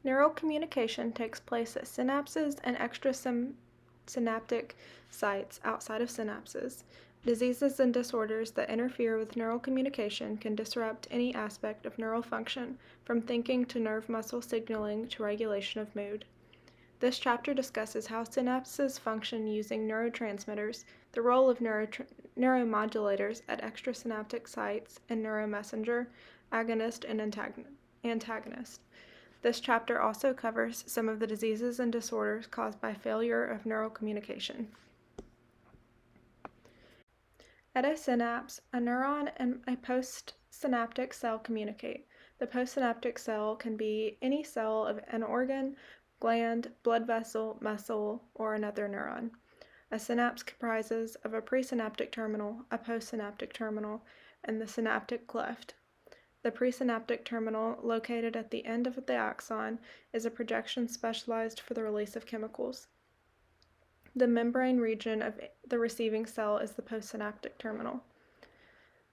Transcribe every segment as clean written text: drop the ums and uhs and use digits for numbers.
Neural communication takes place at synapses and extrasynaptic sites outside of synapses. Diseases and disorders that interfere with neural communication can disrupt any aspect of neural function, from thinking to nerve muscle signaling to regulation of mood. This chapter discusses how synapses function using neurotransmitters, the role of neuromodulators at extrasynaptic sites, and neuromessenger, agonist, and antagonist. This chapter also covers some of the diseases and disorders caused by failure of neural communication. At a synapse, a neuron and a postsynaptic cell communicate. The postsynaptic cell can be any cell of an organ, gland, blood vessel, muscle, or another neuron. A synapse comprises of a presynaptic terminal, a postsynaptic terminal, and the synaptic cleft. The presynaptic terminal, located at the end of the axon, is a projection specialized for the release of chemicals. The membrane region of the receiving cell is the postsynaptic terminal.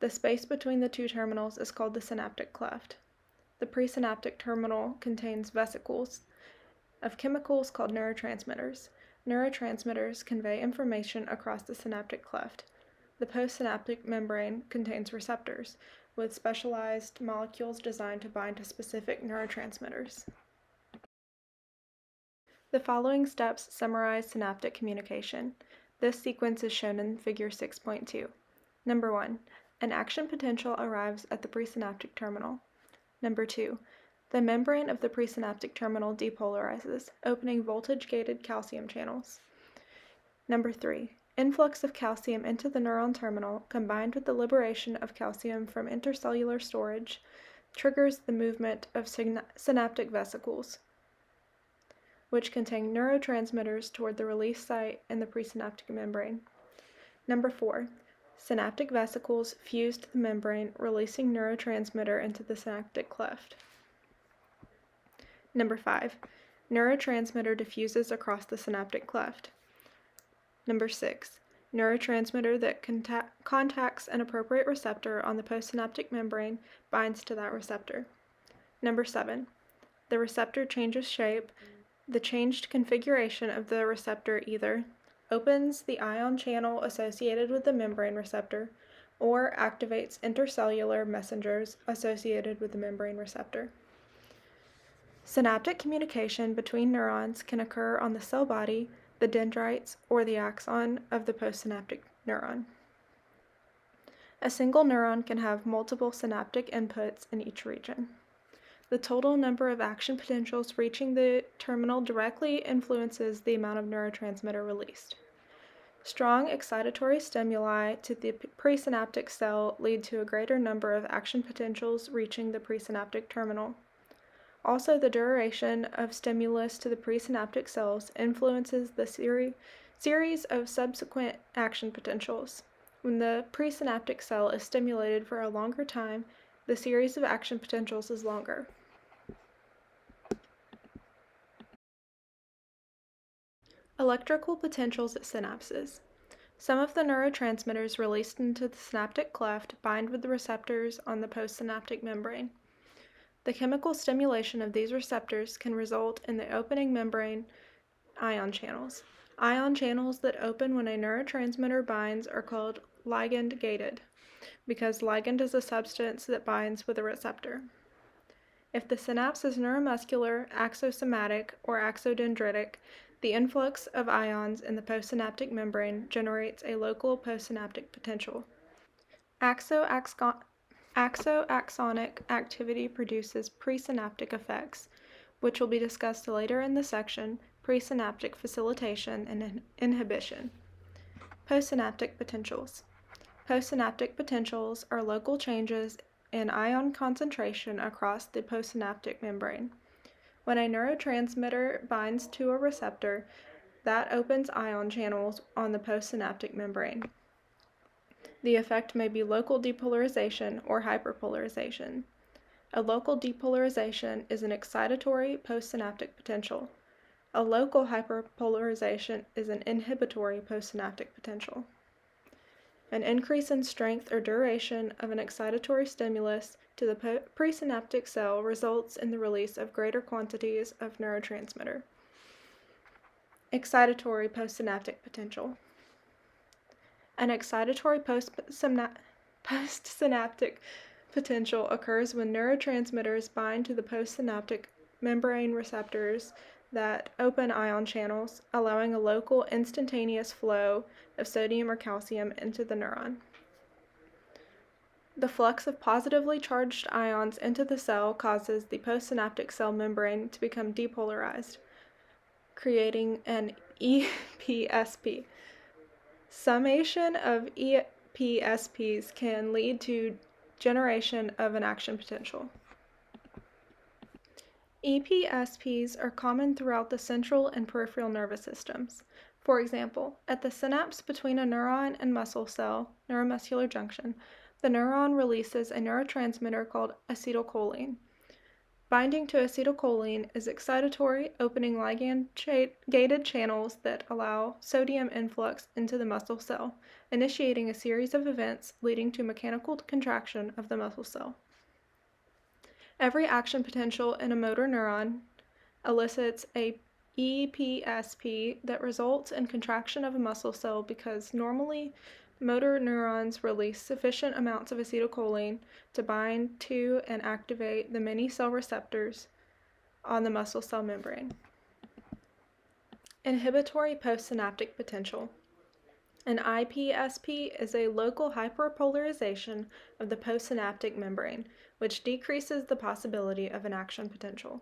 The space between the two terminals is called the synaptic cleft. The presynaptic terminal contains vesicles of chemicals called neurotransmitters. Neurotransmitters convey information across the synaptic cleft. The postsynaptic membrane contains receptors, with specialized molecules designed to bind to specific neurotransmitters. The following steps summarize synaptic communication. This sequence is shown in Figure 6.2. Number 1. An action potential arrives at the presynaptic terminal. Number 2. The membrane of the presynaptic terminal depolarizes, opening voltage-gated calcium channels. Number 3. Influx of calcium into the neuron terminal, combined with the liberation of calcium from intercellular storage, triggers the movement of synaptic vesicles, which contain neurotransmitters toward the release site in the presynaptic membrane. Number 4. Synaptic vesicles fuse to the membrane, releasing neurotransmitter into the synaptic cleft. Number 5. Neurotransmitter diffuses across the synaptic cleft. Number 6. Neurotransmitter that contacts an appropriate receptor on the postsynaptic membrane binds to that receptor. Number 7. The receptor changes shape. The changed configuration of the receptor either opens the ion channel associated with the membrane receptor or activates intercellular messengers associated with the membrane receptor. Synaptic communication between neurons can occur on the cell body, the dendrites, or the axon of the postsynaptic neuron. A single neuron can have multiple synaptic inputs in each region. The total number of action potentials reaching the terminal directly influences the amount of neurotransmitter released. Strong excitatory stimuli to the presynaptic cell lead to a greater number of action potentials reaching the presynaptic terminal. Also, the duration of stimulus to the presynaptic cells influences the series of subsequent action potentials. When the presynaptic cell is stimulated for a longer time, the series of action potentials is longer. Electrical potentials at synapses. Some of the neurotransmitters released into the synaptic cleft bind with the receptors on the postsynaptic membrane. The chemical stimulation of these receptors can result in the opening membrane ion channels. Ion channels that open when a neurotransmitter binds are called ligand-gated, because ligand is a substance that binds with a receptor. If the synapse is neuromuscular, axosomatic, or axodendritic, the influx of ions in the postsynaptic membrane generates a local postsynaptic potential. Axoaxonic activity produces presynaptic effects, which will be discussed later in the section, presynaptic facilitation and inhibition. Postsynaptic potentials. Postsynaptic potentials are local changes in ion concentration across the postsynaptic membrane. When a neurotransmitter binds to a receptor, that opens ion channels on the postsynaptic membrane. The effect may be local depolarization or hyperpolarization. A local depolarization is an excitatory postsynaptic potential. A local hyperpolarization is an inhibitory postsynaptic potential. An increase in strength or duration of an excitatory stimulus to the presynaptic cell results in the release of greater quantities of neurotransmitter. Excitatory postsynaptic potential. An excitatory postsynaptic potential occurs when neurotransmitters bind to the postsynaptic membrane receptors that open ion channels, allowing a local instantaneous flow of sodium or calcium into the neuron. The flux of positively charged ions into the cell causes the postsynaptic cell membrane to become depolarized, creating an EPSP. Summation of EPSPs can lead to generation of an action potential. EPSPs are common throughout the central and peripheral nervous systems. For example, at the synapse between a neuron and muscle cell, neuromuscular junction, the neuron releases a neurotransmitter called acetylcholine. Binding to acetylcholine is excitatory, opening ligand-gated channels that allow sodium influx into the muscle cell, initiating a series of events leading to mechanical contraction of the muscle cell. Every action potential in a motor neuron elicits a EPSP that results in contraction of a muscle cell because normally motor neurons release sufficient amounts of acetylcholine to bind to and activate the many cell receptors on the muscle cell membrane. Inhibitory postsynaptic potential. An IPSP is a local hyperpolarization of the postsynaptic membrane, which decreases the possibility of an action potential.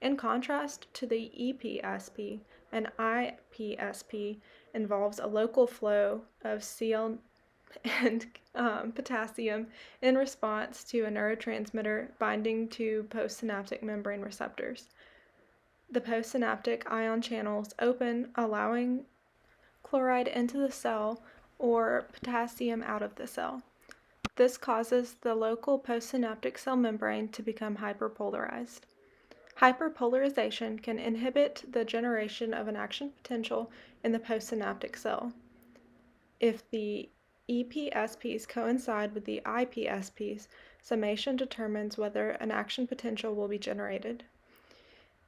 In contrast to the EPSP, an IPSP involves a local flow of Cl and potassium in response to a neurotransmitter binding to postsynaptic membrane receptors. The postsynaptic ion channels open, allowing chloride into the cell or potassium out of the cell. This causes the local postsynaptic cell membrane to become hyperpolarized. Hyperpolarization can inhibit the generation of an action potential in the postsynaptic cell. If the EPSPs coincide with the IPSPs, summation determines whether an action potential will be generated.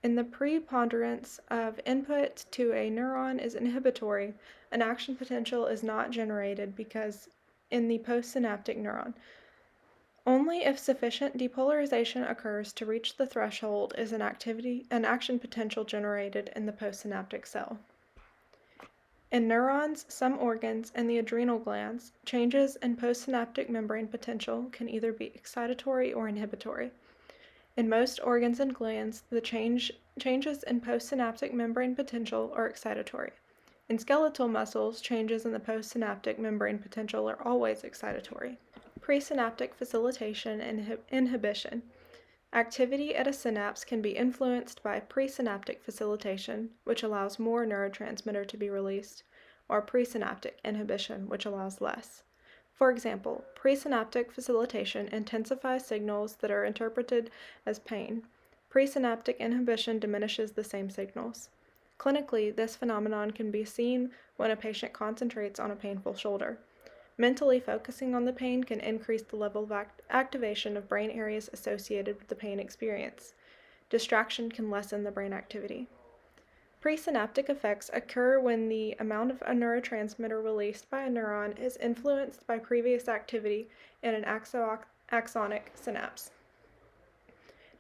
In the preponderance of input to a neuron is inhibitory, an action potential is not generated because in the postsynaptic neuron. Only if sufficient depolarization occurs to reach the threshold is an action potential generated in the postsynaptic cell. In neurons, some organs, and the adrenal glands, changes in postsynaptic membrane potential can either be excitatory or inhibitory. In most organs and glands, the changes in postsynaptic membrane potential are excitatory. In skeletal muscles, changes in the postsynaptic membrane potential are always excitatory. Presynaptic facilitation and inhibition. Activity at a synapse can be influenced by presynaptic facilitation, which allows more neurotransmitter to be released, or presynaptic inhibition, which allows less. For example, presynaptic facilitation intensifies signals that are interpreted as pain. Presynaptic inhibition diminishes the same signals. Clinically, this phenomenon can be seen when a patient concentrates on a painful shoulder. Mentally focusing on the pain can increase the level of activation of brain areas associated with the pain experience. Distraction can lessen the brain activity. Presynaptic effects occur when the amount of a neurotransmitter released by a neuron is influenced by previous activity in an axonic synapse.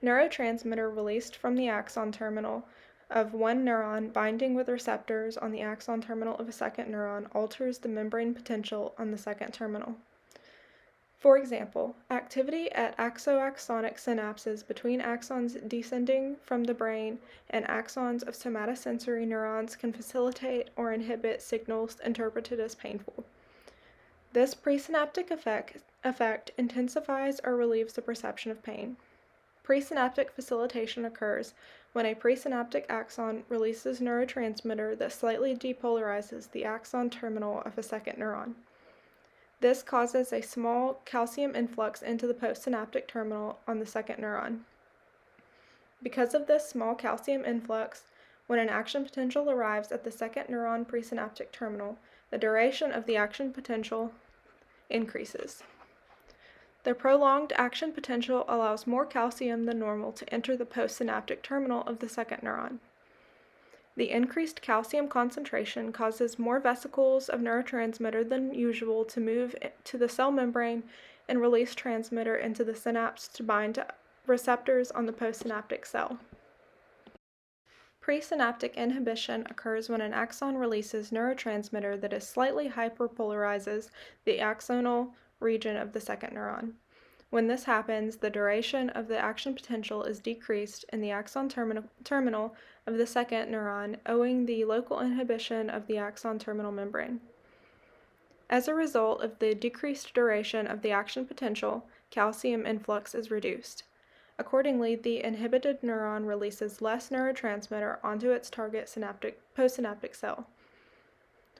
Neurotransmitter released from the axon terminal of one neuron binding with receptors on the axon terminal of a second neuron alters the membrane potential on the second terminal. For example, activity at axoaxonic synapses between axons descending from the brain and axons of somatosensory neurons can facilitate or inhibit signals interpreted as painful. This presynaptic effect intensifies or relieves the perception of pain. Presynaptic facilitation occurs when a presynaptic axon releases neurotransmitter that slightly depolarizes the axon terminal of a second neuron. This causes a small calcium influx into the postsynaptic terminal on the second neuron. Because of this small calcium influx, when an action potential arrives at the second neuron presynaptic terminal, the duration of the action potential increases. The prolonged action potential allows more calcium than normal to enter the postsynaptic terminal of the second neuron. The increased calcium concentration causes more vesicles of neurotransmitter than usual to move to the cell membrane and release transmitter into the synapse to bind to receptors on the postsynaptic cell. Presynaptic inhibition occurs when an axon releases neurotransmitter that is slightly hyperpolarizes the axonal region of the second neuron. When this happens, the duration of the action potential is decreased in the axon terminal of the second neuron owing the local inhibition of the axon terminal membrane. As a result of the decreased duration of the action potential, calcium influx is reduced. Accordingly, the inhibited neuron releases less neurotransmitter onto its target postsynaptic cell.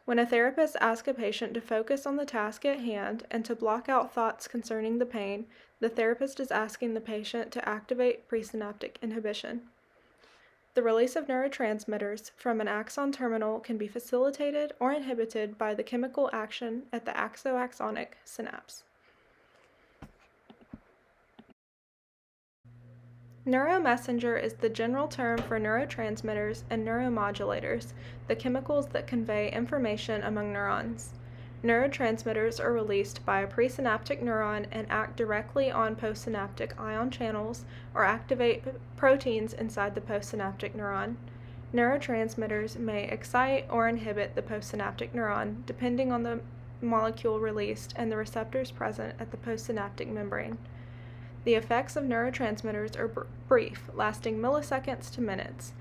When a therapist asks a patient to focus on the task at hand and to block out thoughts concerning the pain, the therapist is asking the patient to activate presynaptic inhibition. The release of neurotransmitters from an axon terminal can be facilitated or inhibited by the chemical action at the axoaxonic synapse. Neuromessenger is the general term for neurotransmitters and neuromodulators, the chemicals that convey information among neurons. Neurotransmitters are released by a presynaptic neuron and act directly on postsynaptic ion channels or activate proteins inside the postsynaptic neuron. Neurotransmitters may excite or inhibit the postsynaptic neuron, depending on the molecule released and the receptors present at the postsynaptic membrane. The effects of neurotransmitters are brief, lasting milliseconds to minutes.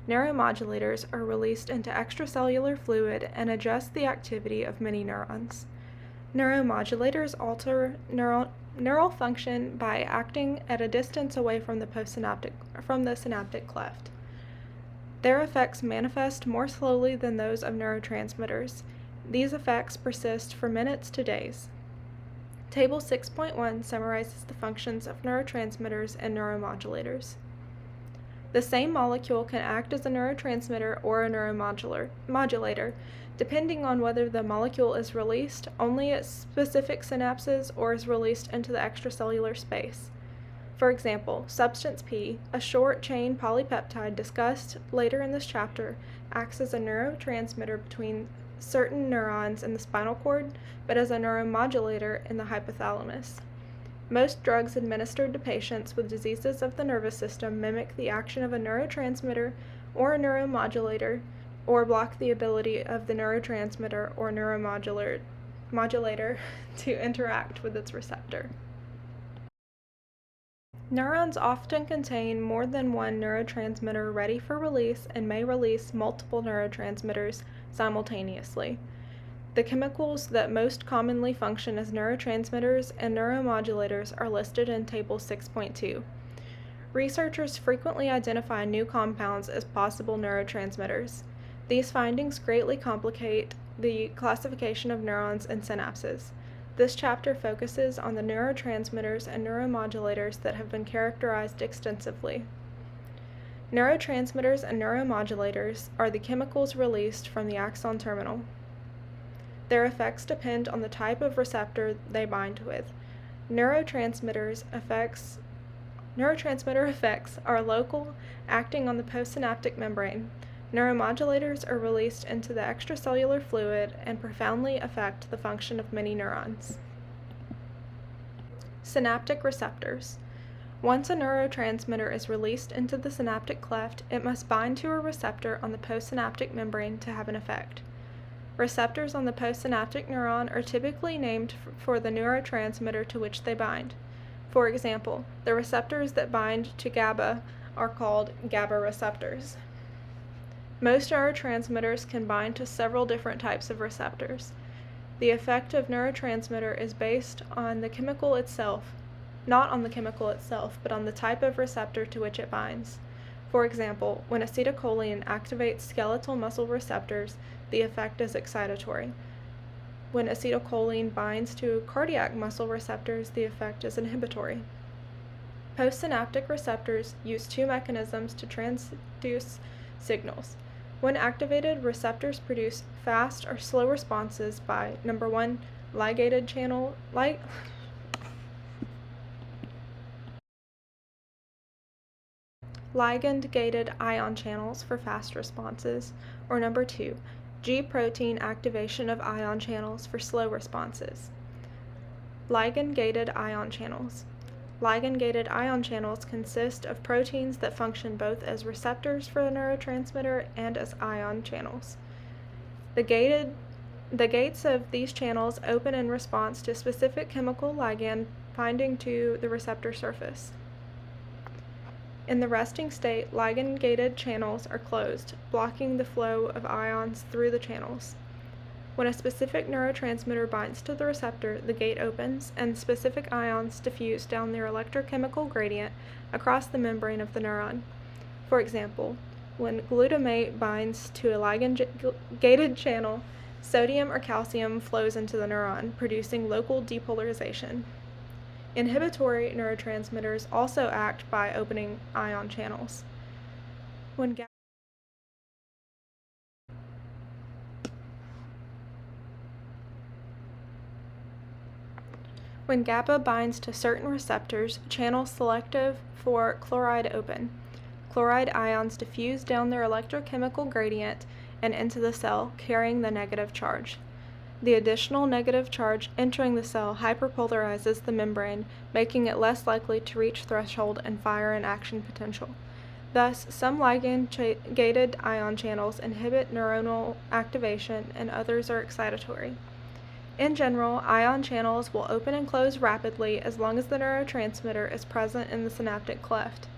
Neuromodulators are released into extracellular fluid and adjust the activity of many neurons. Neuromodulators alter neural function by acting at a distance away from the synaptic cleft. Their effects manifest more slowly than those of neurotransmitters. These effects persist for minutes to days. Table 6.1 summarizes the functions of neurotransmitters and neuromodulators. The same molecule can act as a neurotransmitter or a neuromodulator, depending on whether the molecule is released only at specific synapses or is released into the extracellular space. For example, substance P, a short-chain polypeptide discussed later in this chapter, acts as a neurotransmitter between certain neurons in the spinal cord, but as a neuromodulator in the hypothalamus. Most drugs administered to patients with diseases of the nervous system mimic the action of a neurotransmitter or a neuromodulator, or block the ability of the neurotransmitter or neuromodulator to interact with its receptor. Neurons often contain more than one neurotransmitter ready for release and may release multiple neurotransmitters simultaneously. The chemicals that most commonly function as neurotransmitters and neuromodulators are listed in Table 6.2. Researchers frequently identify new compounds as possible neurotransmitters. These findings greatly complicate the classification of neurons and synapses. This chapter focuses on the neurotransmitters and neuromodulators that have been characterized extensively. Neurotransmitters and neuromodulators are the chemicals released from the axon terminal. Their effects depend on the type of receptor they bind with. Neurotransmitter effects are local, acting on the postsynaptic membrane. Neuromodulators are released into the extracellular fluid and profoundly affect the function of many neurons. Synaptic receptors. Once a neurotransmitter is released into the synaptic cleft, it must bind to a receptor on the postsynaptic membrane to have an effect. Receptors on the postsynaptic neuron are typically named for the neurotransmitter to which they bind. For example, the receptors that bind to GABA are called GABA receptors. Most neurotransmitters can bind to several different types of receptors. The effect of neurotransmitter is based on the chemical itself, not on the chemical itself, but on the type of receptor to which it binds. For example, when acetylcholine activates skeletal muscle receptors, the effect is excitatory. When acetylcholine binds to cardiac muscle receptors, the effect is inhibitory. Postsynaptic receptors use two mechanisms to transduce signals. When activated, receptors produce fast or slow responses by, number one, ligated ligand-gated ion channels for fast responses, or number 2, G-protein activation of ion channels for slow responses. Ligand-gated ion channels. Ligand-gated ion channels consist of proteins that function both as receptors for the neurotransmitter and as ion channels. The gates of these channels open in response to specific chemical ligand binding to the receptor surface. In the resting state, ligand-gated channels are closed, blocking the flow of ions through the channels. When a specific neurotransmitter binds to the receptor, the gate opens, and specific ions diffuse down their electrochemical gradient across the membrane of the neuron. For example, when glutamate binds to a ligand-gated channel, sodium or calcium flows into the neuron, producing local depolarization. Inhibitory neurotransmitters also act by opening ion channels. When GABA binds to certain receptors, channels selective for chloride open. Chloride ions diffuse down their electrochemical gradient and into the cell, carrying the negative charge. The additional negative charge entering the cell hyperpolarizes the membrane, making it less likely to reach threshold and fire an action potential. Thus, some ligand-gated ion channels inhibit neuronal activation and others are excitatory. In general, ion channels will open and close rapidly as long as the neurotransmitter is present in the synaptic cleft.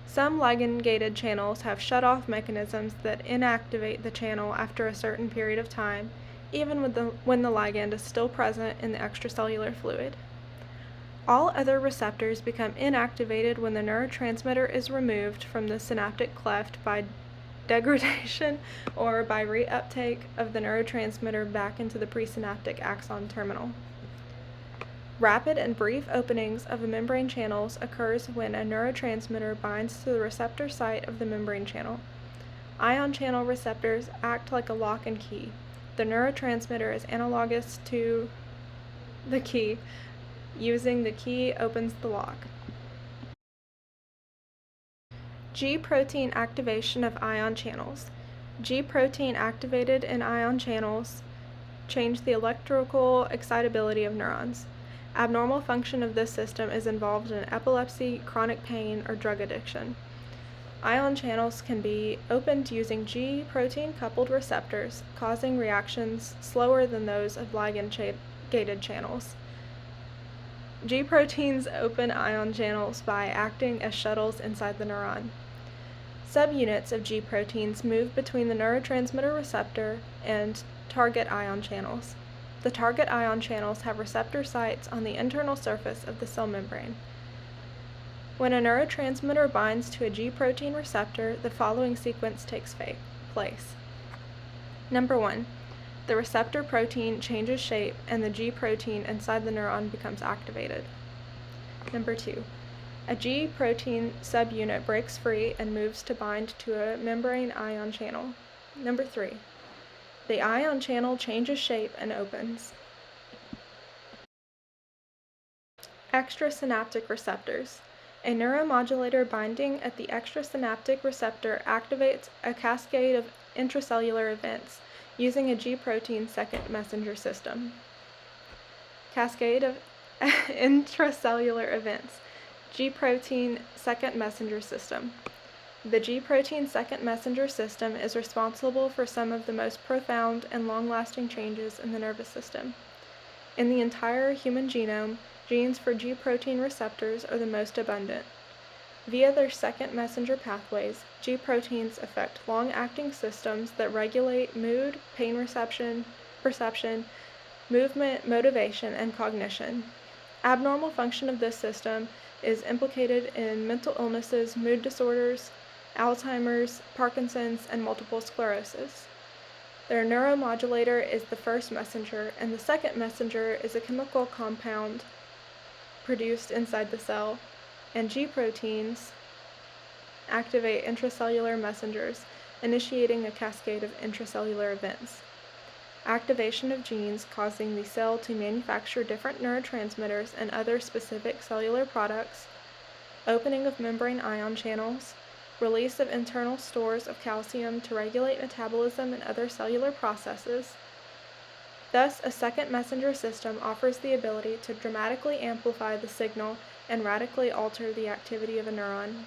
Some ligand-gated channels have shut-off mechanisms that inactivate the channel after a certain period of time, even when the ligand is still present in the extracellular fluid. All other receptors become inactivated when the neurotransmitter is removed from the synaptic cleft by degradation or by reuptake of the neurotransmitter back into the presynaptic axon terminal. Rapid and brief openings of the membrane channels occurs when a neurotransmitter binds to the receptor site of the membrane channel. Ion channel receptors act like a lock and key. The neurotransmitter is analogous to the key. Using the key opens the lock. G-protein activation of ion channels. G-protein activated in ion channels change the electrical excitability of neurons. Abnormal function of this system is involved in epilepsy, chronic pain, or drug addiction. Ion channels can be opened using G-protein coupled receptors, causing reactions slower than those of ligand-gated channels. G-proteins open ion channels by acting as shuttles inside the neuron. Subunits of G-proteins move between the neurotransmitter receptor and target ion channels. The target ion channels have receptor sites on the internal surface of the cell membrane. When a neurotransmitter binds to a G-protein receptor, the following sequence takes place. Number 1. The receptor protein changes shape and the G-protein inside the neuron becomes activated. Number 2. A G-protein subunit breaks free and moves to bind to a membrane ion channel. Number 3. The ion channel changes shape and opens. Extrasynaptic receptors. A neuromodulator binding at the extrasynaptic receptor activates a cascade of intracellular events using a G-protein second messenger system. Cascade of intracellular events. G-protein second messenger system. The G-protein second messenger system is responsible for some of the most profound and long-lasting changes in the nervous system. In the entire human genome, genes for G-protein receptors are the most abundant. Via their second messenger pathways, G-proteins affect long-acting systems that regulate mood, pain perception, movement, motivation, and cognition. Abnormal function of this system is implicated in mental illnesses, mood disorders, Alzheimer's, Parkinson's, and multiple sclerosis. Their neuromodulator is the first messenger, and the second messenger is a chemical compound produced inside the cell, and G-proteins activate intracellular messengers, initiating a cascade of intracellular events. activation of genes causing the cell to manufacture different neurotransmitters and other specific cellular products, opening of membrane ion channels, release of internal stores of calcium to regulate metabolism and other cellular processes. Thus, a second messenger system offers the ability to dramatically amplify the signal and radically alter the activity of a neuron.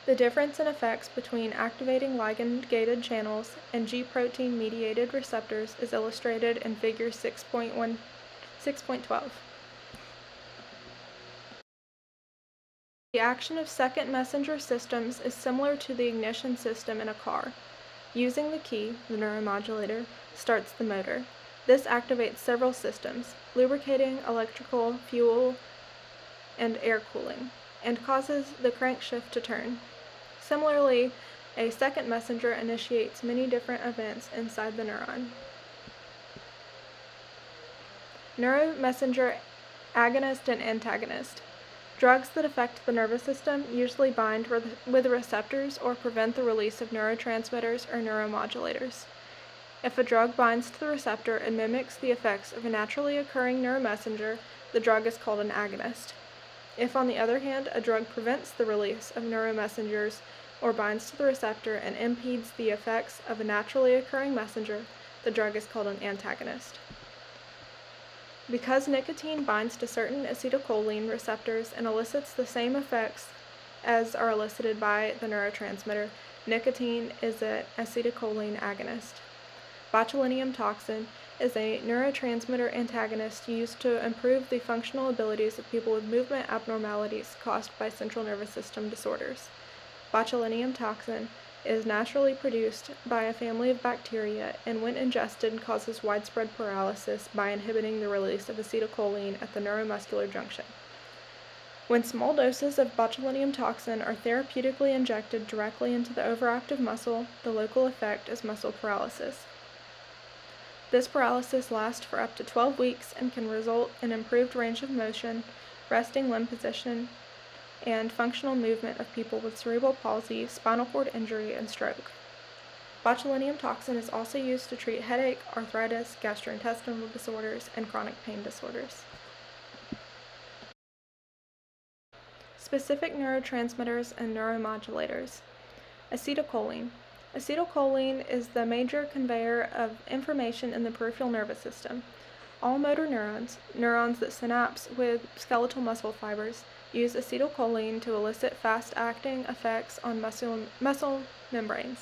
The difference in effects between activating ligand-gated channels and G-protein-mediated receptors is illustrated in Figure 6.12. The action of second messenger systems is similar to the ignition system in a car. Using the key, the neuromodulator, starts the motor. This activates several systems, lubricating, electrical, fuel, and air cooling, and causes the crankshaft to turn. Similarly, a second messenger initiates many different events inside the neuron. Neuromessenger agonist and antagonist. Drugs that affect the nervous system usually bind with receptors or prevent the release of neurotransmitters or neuromodulators. If a drug binds to the receptor and mimics the effects of a naturally occurring neuromessenger, the drug is called an agonist. If, on the other hand, a drug prevents the release of neuromessengers or binds to the receptor and impedes the effects of a naturally occurring messenger, the drug is called an antagonist. Because nicotine binds to certain acetylcholine receptors and elicits the same effects as are elicited by the neurotransmitter, nicotine is an acetylcholine agonist. Botulinum toxin is a neurotransmitter antagonist used to improve the functional abilities of people with movement abnormalities caused by central nervous system disorders. Botulinum toxin is naturally produced by a family of bacteria and when ingested causes widespread paralysis by inhibiting the release of acetylcholine at the neuromuscular junction. When small doses of botulinum toxin are therapeutically injected directly into the overactive muscle, the local effect is muscle paralysis. This paralysis lasts for up to 12 weeks and can result in improved range of motion, resting limb position, and functional movement of people with cerebral palsy, spinal cord injury, and stroke. Botulinum toxin is also used to treat headache, arthritis, gastrointestinal disorders, and chronic pain disorders. Specific neurotransmitters and neuromodulators. Acetylcholine. Acetylcholine is the major conveyor of information in the peripheral nervous system. All motor neurons that synapse with skeletal muscle fibers, use acetylcholine to elicit fast-acting effects on muscle membranes.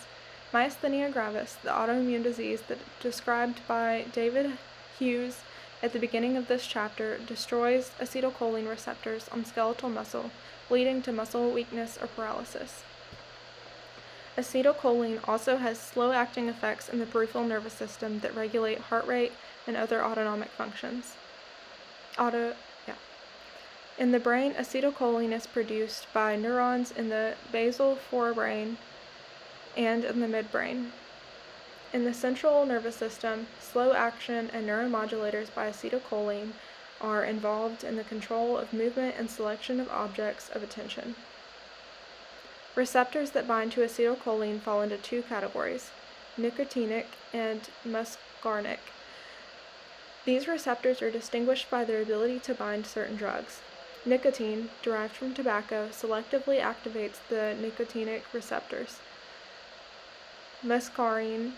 Myasthenia gravis, the autoimmune disease described by David Hughes at the beginning of this chapter, destroys acetylcholine receptors on skeletal muscle, leading to muscle weakness or paralysis. Acetylcholine also has slow-acting effects in the peripheral nervous system that regulate heart rate and other autonomic functions. In the brain, acetylcholine is produced by neurons in the basal forebrain and in the midbrain. In the central nervous system, slow action and neuromodulators by acetylcholine are involved in the control of movement and selection of objects of attention. Receptors that bind to acetylcholine fall into two categories, nicotinic and muscarinic. These receptors are distinguished by their ability to bind certain drugs. Nicotine, derived from tobacco, selectively activates the nicotinic receptors. Muscarine,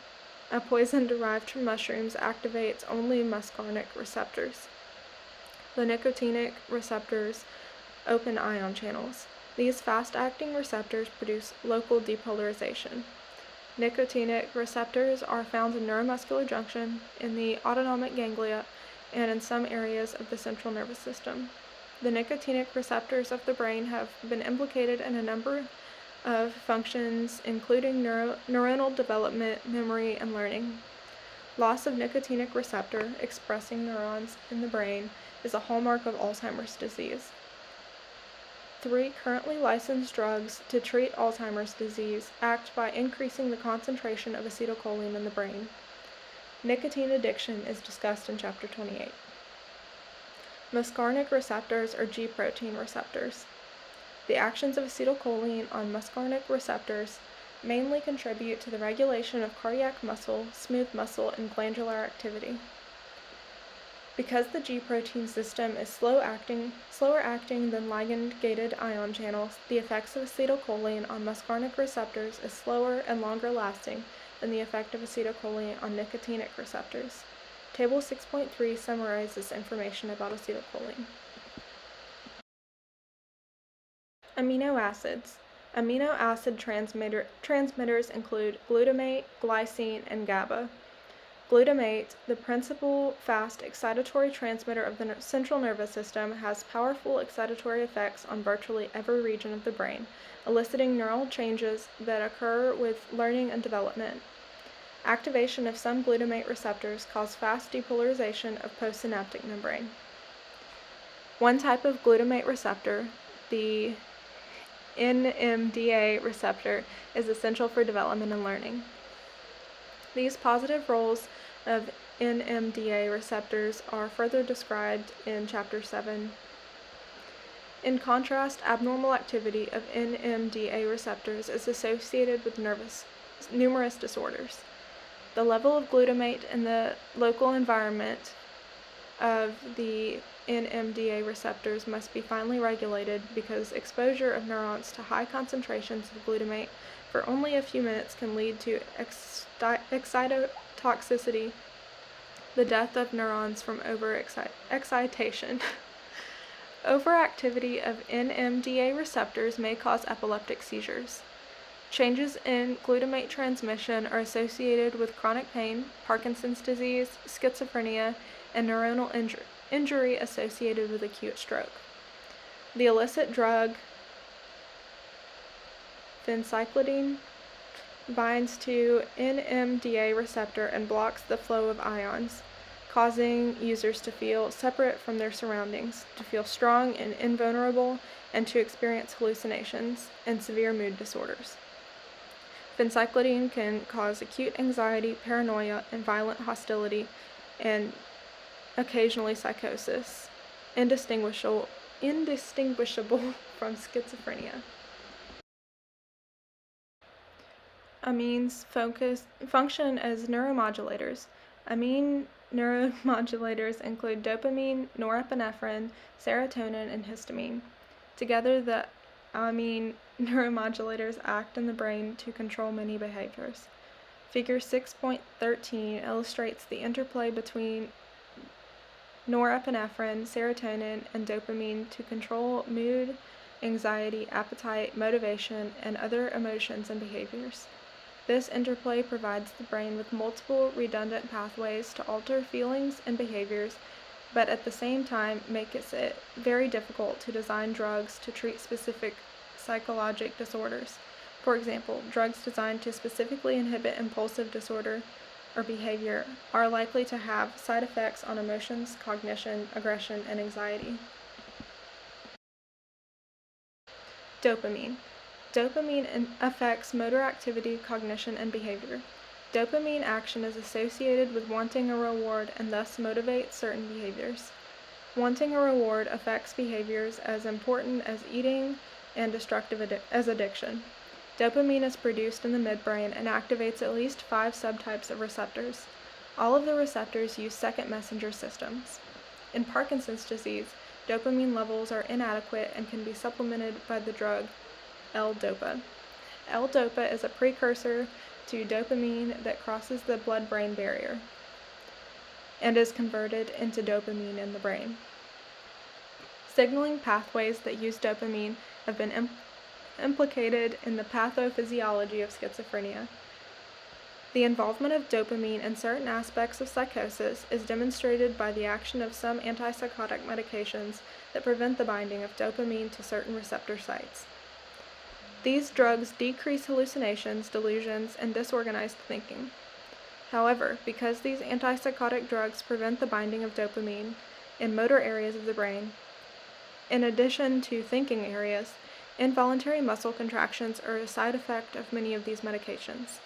a poison derived from mushrooms, activates only muscarinic receptors. The nicotinic receptors open ion channels. These fast-acting receptors produce local depolarization. Nicotinic receptors are found in neuromuscular junction, in the autonomic ganglia, and in some areas of the central nervous system. The nicotinic receptors of the brain have been implicated in a number of functions, including neuronal development, memory, and learning. Loss of nicotinic receptor expressing neurons in the brain is a hallmark of Alzheimer's disease. 3 currently licensed drugs to treat Alzheimer's disease act by increasing the concentration of acetylcholine in the brain. Nicotine addiction is discussed in Chapter 28. Muscarinic receptors are G-protein receptors. The actions of acetylcholine on muscarinic receptors mainly contribute to the regulation of cardiac muscle, smooth muscle, and glandular activity. Because the G protein system is slower acting than ligand-gated ion channels, the effects of acetylcholine on muscarinic receptors is slower and longer lasting than the effect of acetylcholine on nicotinic receptors. Table 6.3 summarizes information about acetylcholine. Amino acids. Amino acid transmitters include glutamate, glycine, and GABA. Glutamate, the principal fast excitatory transmitter of the central nervous system, has powerful excitatory effects on virtually every region of the brain, eliciting neural changes that occur with learning and development. Activation of some glutamate receptors cause fast depolarization of postsynaptic membrane. One type of glutamate receptor, the NMDA receptor, is essential for development and learning. These positive roles of NMDA receptors are further described in Chapter 7. In contrast, abnormal activity of NMDA receptors is associated with numerous disorders. The level of glutamate in the local environment of the NMDA receptors must be finely regulated because exposure of neurons to high concentrations of glutamate for only a few minutes can lead to excitotoxicity, the death of neurons from overexcitation. Overactivity of NMDA receptors may cause epileptic seizures. Changes in glutamate transmission are associated with chronic pain, Parkinson's disease, schizophrenia, and neuronal injury associated with acute stroke. The illicit drug phencyclidine binds to NMDA receptor and blocks the flow of ions, causing users to feel separate from their surroundings, to feel strong and invulnerable, and to experience hallucinations and severe mood disorders. Phencyclidine can cause acute anxiety, paranoia, and violent hostility, and occasionally psychosis, indistinguishable from schizophrenia. Amines function as neuromodulators. Amine neuromodulators include dopamine, norepinephrine, serotonin, and histamine. Together, the amine neuromodulators act in the brain to control many behaviors. Figure 6.13 illustrates the interplay between norepinephrine, serotonin, and dopamine to control mood, anxiety, appetite, motivation, and other emotions and behaviors. This interplay provides the brain with multiple redundant pathways to alter feelings and behaviors, but at the same time makes it very difficult to design drugs to treat specific psychologic disorders. For example, drugs designed to specifically inhibit impulsive disorder or behavior are likely to have side effects on emotions, cognition, aggression, and anxiety. Dopamine. Dopamine affects motor activity, cognition, and behavior. Dopamine action is associated with wanting a reward and thus motivates certain behaviors. Wanting a reward affects behaviors as important as eating and destructive as addiction. Dopamine is produced in the midbrain and activates at least 5 subtypes of receptors. All of the receptors use second messenger systems. In Parkinson's disease, dopamine levels are inadequate and can be supplemented by the drug L-DOPA. L-DOPA is a precursor to dopamine that crosses the blood-brain barrier and is converted into dopamine in the brain. Signaling pathways that use dopamine have been implicated in the pathophysiology of schizophrenia. The involvement of dopamine in certain aspects of psychosis is demonstrated by the action of some antipsychotic medications that prevent the binding of dopamine to certain receptor sites. These drugs decrease hallucinations, delusions, and disorganized thinking. However, because these antipsychotic drugs prevent the binding of dopamine in motor areas of the brain, in addition to thinking areas, involuntary muscle contractions are a side effect of many of these medications.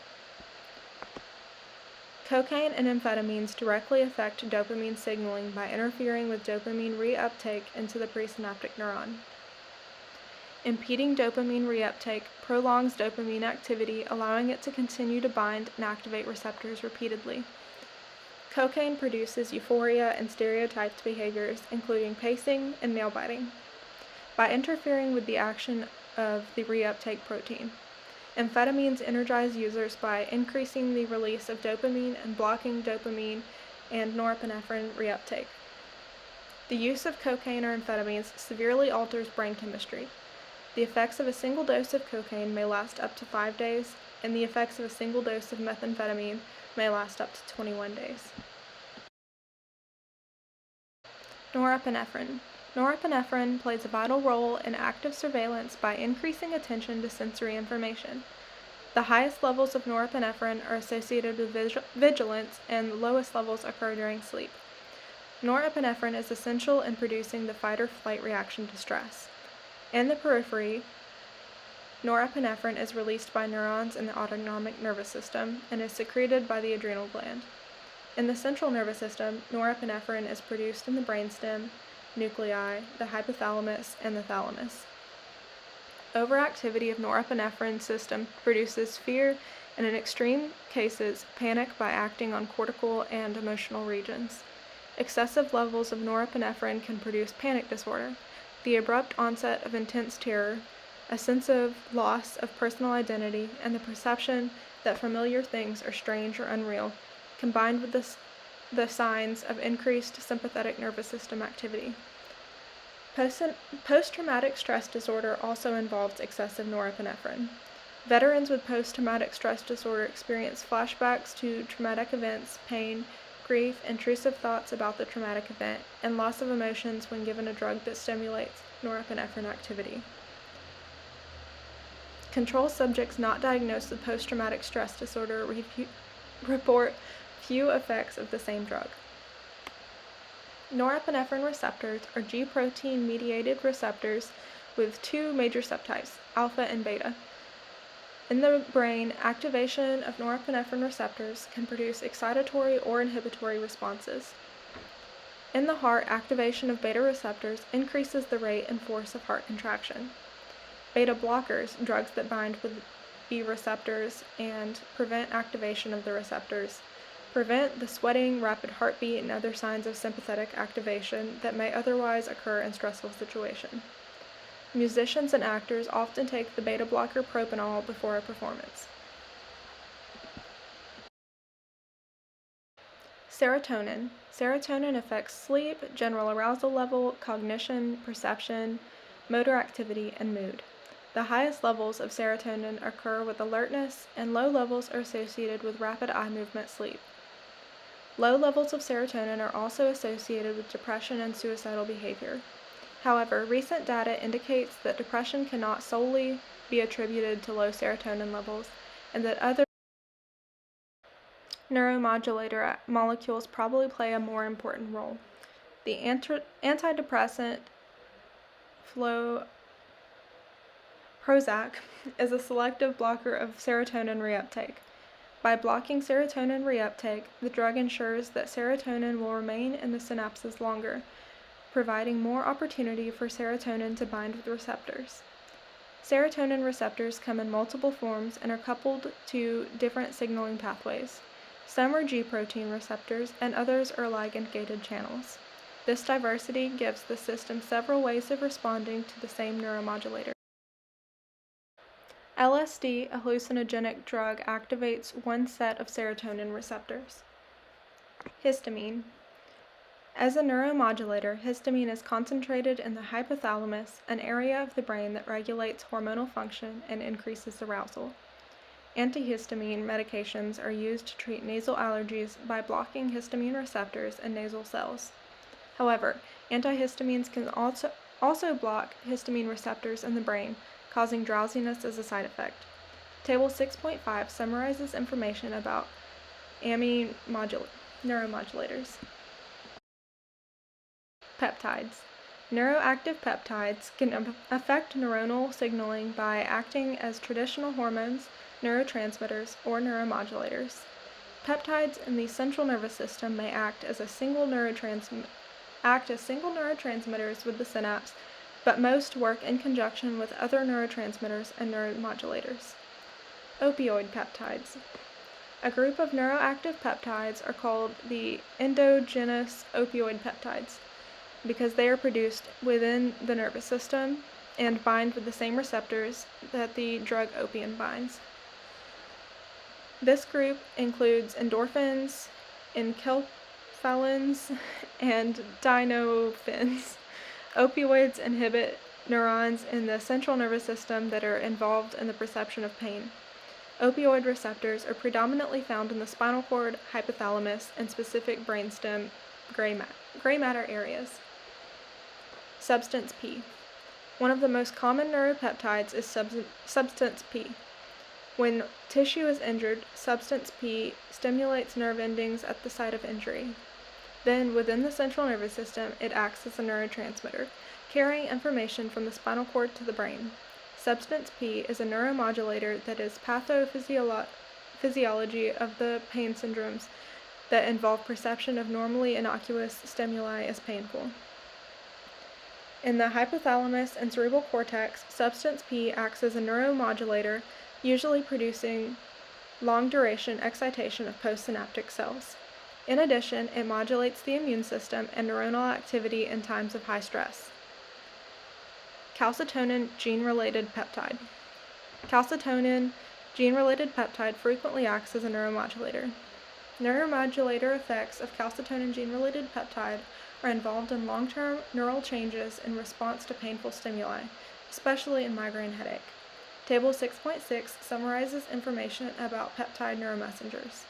Cocaine and amphetamines directly affect dopamine signaling by interfering with dopamine reuptake into the presynaptic neuron. Impeding dopamine reuptake prolongs dopamine activity, allowing it to continue to bind and activate receptors repeatedly. Cocaine produces euphoria and stereotyped behaviors, including pacing and nail biting, by interfering with the action of the reuptake protein. Amphetamines energize users by increasing the release of dopamine and blocking dopamine and norepinephrine reuptake. The use of cocaine or amphetamines severely alters brain chemistry. The effects of a single dose of cocaine may last up to 5 days, and the effects of a single dose of methamphetamine may last up to 21 days. Norepinephrine. Norepinephrine plays a vital role in active surveillance by increasing attention to sensory information. The highest levels of norepinephrine are associated with vigilance, and the lowest levels occur during sleep. Norepinephrine is essential in producing the fight or flight reaction to stress. In the periphery, norepinephrine is released by neurons in the autonomic nervous system and is secreted by the adrenal gland. In the central nervous system, norepinephrine is produced in the brainstem, nuclei, the hypothalamus, and the thalamus. Overactivity of norepinephrine system produces fear and, in extreme cases, panic by acting on cortical and emotional regions. Excessive levels of norepinephrine can produce panic disorder, the abrupt onset of intense terror, a sense of loss of personal identity, and the perception that familiar things are strange or unreal, combined with the signs of increased sympathetic nervous system activity. Post-traumatic stress disorder also involves excessive norepinephrine. Veterans with post-traumatic stress disorder experience flashbacks to traumatic events, pain, grief, intrusive thoughts about the traumatic event, and loss of emotions when given a drug that stimulates norepinephrine activity. Control subjects not diagnosed with post-traumatic stress disorder report few effects of the same drug. Norepinephrine receptors are G-protein-mediated receptors with two major subtypes, alpha and beta. In the brain, activation of norepinephrine receptors can produce excitatory or inhibitory responses. In the heart, activation of beta receptors increases the rate and force of heart contraction. Beta blockers, drugs that bind with B receptors and prevent activation of the receptors, prevent the sweating, rapid heartbeat, and other signs of sympathetic activation that may otherwise occur in stressful situations. Musicians and actors often take the beta blocker propanol before a performance. Serotonin. Serotonin affects sleep, general arousal level, cognition, perception, motor activity, and mood. The highest levels of serotonin occur with alertness, and low levels are associated with rapid eye movement sleep. Low levels of serotonin are also associated with depression and suicidal behavior. However, recent data indicates that depression cannot solely be attributed to low serotonin levels, and that other neuromodulator molecules probably play a more important role. The antidepressant Prozac is a selective blocker of serotonin reuptake. By blocking serotonin reuptake, the drug ensures that serotonin will remain in the synapses longer, providing more opportunity for serotonin to bind with receptors. Serotonin receptors come in multiple forms and are coupled to different signaling pathways. Some are G-protein receptors, and others are ligand-gated channels. This diversity gives the system several ways of responding to the same neuromodulator. LSD, a hallucinogenic drug, activates one set of serotonin receptors. Histamine. As a neuromodulator, histamine is concentrated in the hypothalamus, an area of the brain that regulates hormonal function and increases arousal. Antihistamine medications are used to treat nasal allergies by blocking histamine receptors in nasal cells. However, antihistamines can also block histamine receptors in the brain, causing drowsiness as a side effect. Table 6.5 summarizes information about neuromodulators. Peptides. Neuroactive peptides can affect neuronal signaling by acting as traditional hormones, neurotransmitters, or neuromodulators. Peptides in the central nervous system may act as single neurotransmitters with the synapse but most work in conjunction with other neurotransmitters and neuromodulators. Opioid peptides. A group of neuroactive peptides are called the endogenous opioid peptides because they are produced within the nervous system and bind with the same receptors that the drug opium binds. This group includes endorphins, enkephalins, and dynophins. Opioids inhibit neurons in the central nervous system that are involved in the perception of pain. Opioid receptors are predominantly found in the spinal cord, hypothalamus, and specific brainstem gray matter areas. Substance P. One of the most common neuropeptides is substance P. When tissue is injured, substance P stimulates nerve endings at the site of injury. Then, within the central nervous system, it acts as a neurotransmitter, carrying information from the spinal cord to the brain. Substance P is a neuromodulator that is pathophysiology of the pain syndromes that involve perception of normally innocuous stimuli as painful. In the hypothalamus and cerebral cortex, substance P acts as a neuromodulator, usually producing long-duration excitation of postsynaptic cells. In addition, it modulates the immune system and neuronal activity in times of high stress. Calcitonin gene-related peptide. Calcitonin gene-related peptide frequently acts as a neuromodulator. Neuromodulator effects of calcitonin gene-related peptide are involved in long-term neural changes in response to painful stimuli, especially in migraine headache. Table 6.6 summarizes information about peptide neuromessengers.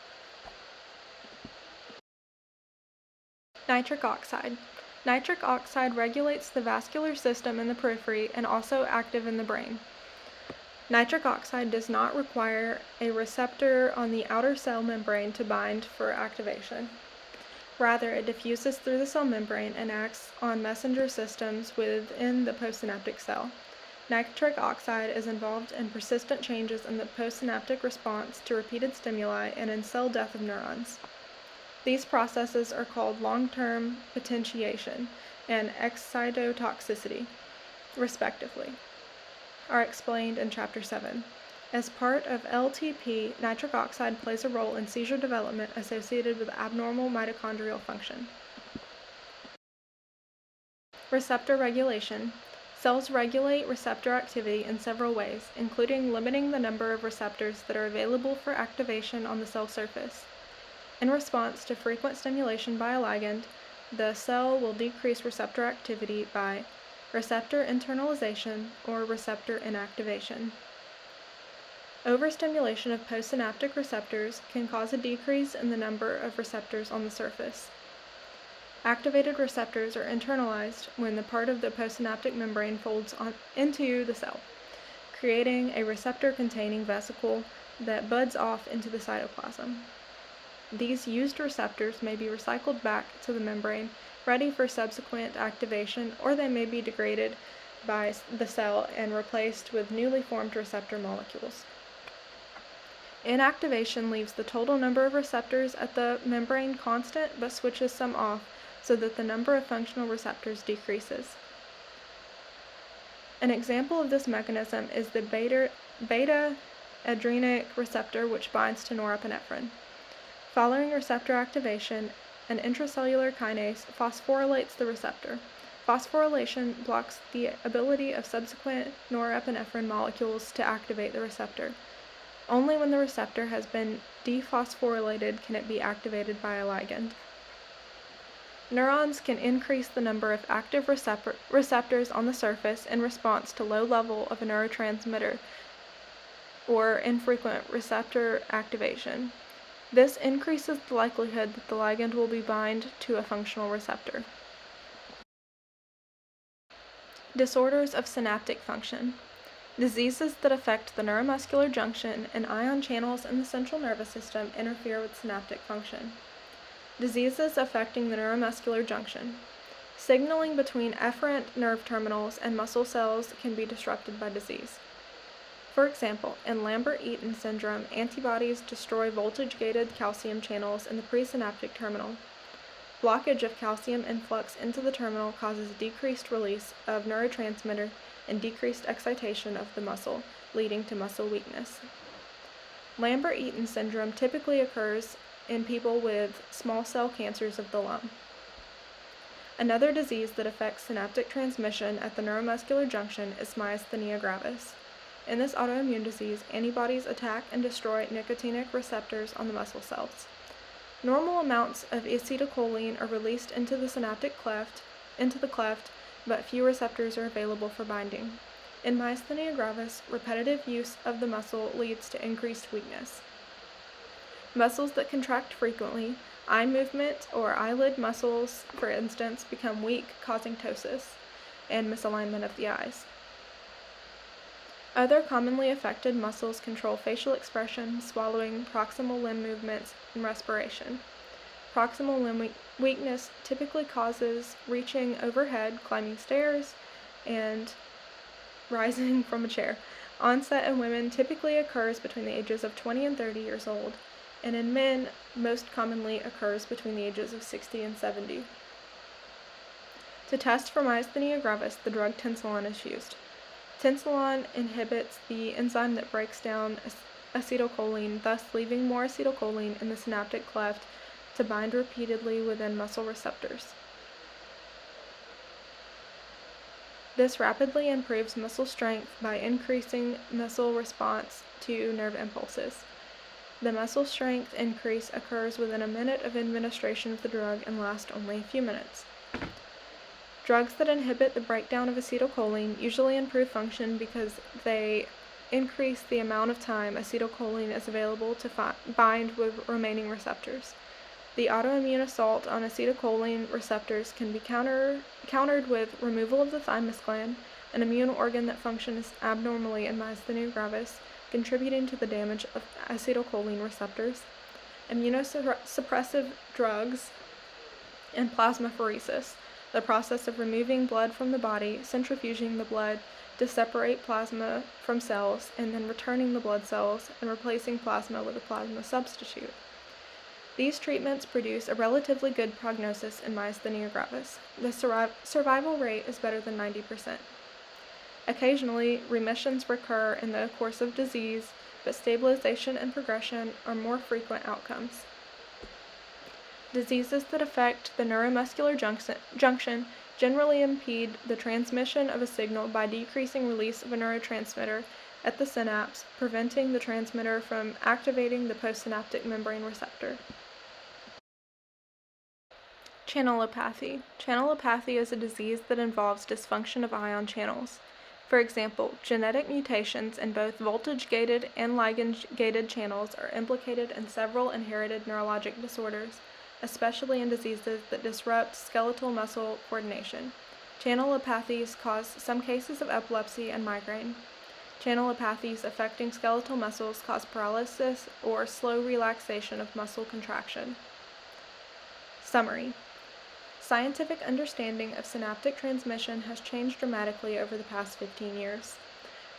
Nitric oxide. Nitric oxide regulates the vascular system in the periphery and also active in the brain. Nitric oxide does not require a receptor on the outer cell membrane to bind for activation. Rather, it diffuses through the cell membrane and acts on messenger systems within the postsynaptic cell. Nitric oxide is involved in persistent changes in the postsynaptic response to repeated stimuli and in cell death of neurons. These processes are called long-term potentiation and excitotoxicity, respectively, are explained in Chapter 7. As part of LTP, nitric oxide plays a role in seizure development associated with abnormal mitochondrial function. Receptor regulation. Cells regulate receptor activity in several ways, including limiting the number of receptors that are available for activation on the cell surface. In response to frequent stimulation by a ligand, the cell will decrease receptor activity by receptor internalization or receptor inactivation. Overstimulation of postsynaptic receptors can cause a decrease in the number of receptors on the surface. Activated receptors are internalized when the part of the postsynaptic membrane folds into the cell, creating a receptor-containing vesicle that buds off into the cytoplasm. These used receptors may be recycled back to the membrane, ready for subsequent activation, or they may be degraded by the cell and replaced with newly formed receptor molecules. Inactivation leaves the total number of receptors at the membrane constant but switches some off so that the number of functional receptors decreases. An example of this mechanism is the beta-adrenic receptor, which binds to norepinephrine. Following receptor activation, an intracellular kinase phosphorylates the receptor. Phosphorylation blocks the ability of subsequent norepinephrine molecules to activate the receptor. Only when the receptor has been dephosphorylated can it be activated by a ligand. Neurons can increase the number of active receptors on the surface in response to low level of a neurotransmitter or infrequent receptor activation. This increases the likelihood that the ligand will be bound to a functional receptor. Disorders of synaptic function. Diseases that affect the neuromuscular junction and ion channels in the central nervous system interfere with synaptic function. Diseases affecting the neuromuscular junction. Signaling between efferent nerve terminals and muscle cells can be disrupted by disease. For example, in Lambert-Eaton syndrome, antibodies destroy voltage-gated calcium channels in the presynaptic terminal. Blockage of calcium influx into the terminal causes decreased release of neurotransmitter and decreased excitation of the muscle, leading to muscle weakness. Lambert-Eaton syndrome typically occurs in people with small cell cancers of the lung. Another disease that affects synaptic transmission at the neuromuscular junction is myasthenia gravis. In this autoimmune disease, antibodies attack and destroy nicotinic receptors on the muscle cells. Normal amounts of acetylcholine are released into the cleft, but few receptors are available for binding. In myasthenia gravis, repetitive use of the muscle leads to increased weakness. Muscles that contract frequently, eye movement or eyelid muscles, for instance, become weak, causing ptosis and misalignment of the eyes. Other commonly affected muscles control facial expression, swallowing, proximal limb movements, and respiration. Proximal limb weakness typically causes reaching overhead, climbing stairs, and rising from a chair. Onset in women typically occurs between the ages of 20 and 30 years old, and in men most commonly occurs between the ages of 60 and 70. To test for myasthenia gravis, the drug Tensilon is used. Tensilon inhibits the enzyme that breaks down acetylcholine, thus leaving more acetylcholine in the synaptic cleft to bind repeatedly within muscle receptors. This rapidly improves muscle strength by increasing muscle response to nerve impulses. The muscle strength increase occurs within a minute of administration of the drug and lasts only a few minutes. Drugs that inhibit the breakdown of acetylcholine usually improve function because they increase the amount of time acetylcholine is available to bind with remaining receptors. The autoimmune assault on acetylcholine receptors can be countered with removal of the thymus gland, an immune organ that functions abnormally in myasthenia gravis, contributing to the damage of acetylcholine receptors, immunosuppressive drugs, and plasmapheresis, the process of removing blood from the body, centrifuging the blood to separate plasma from cells, and then returning the blood cells and replacing plasma with a plasma substitute. These treatments produce a relatively good prognosis in myasthenia gravis. The survival rate is better than 90%. Occasionally, remissions recur in the course of disease, but stabilization and progression are more frequent outcomes. Diseases that affect the neuromuscular junction generally impede the transmission of a signal by decreasing release of a neurotransmitter at the synapse, preventing the transmitter from activating the postsynaptic membrane receptor. Channelopathy. Channelopathy is a disease that involves dysfunction of ion channels. For example, genetic mutations in both voltage-gated and ligand-gated channels are implicated in several inherited neurologic disorders, especially in diseases that disrupt skeletal muscle coordination. Channelopathies cause some cases of epilepsy and migraine. Channelopathies affecting skeletal muscles cause paralysis or slow relaxation of muscle contraction. Summary. Scientific understanding of synaptic transmission has changed dramatically over the past 15 years.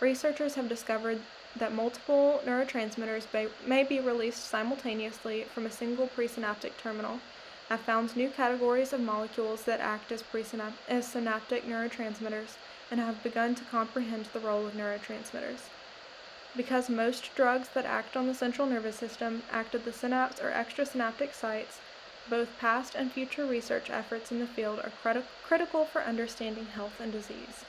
Researchers have discovered that multiple neurotransmitters may be released simultaneously from a single presynaptic terminal, have found new categories of molecules that act as synaptic neurotransmitters, and have begun to comprehend the role of neurotransmitters. Because most drugs that act on the central nervous system act at the synapse or extrasynaptic sites, both past and future research efforts in the field are critical for understanding health and disease.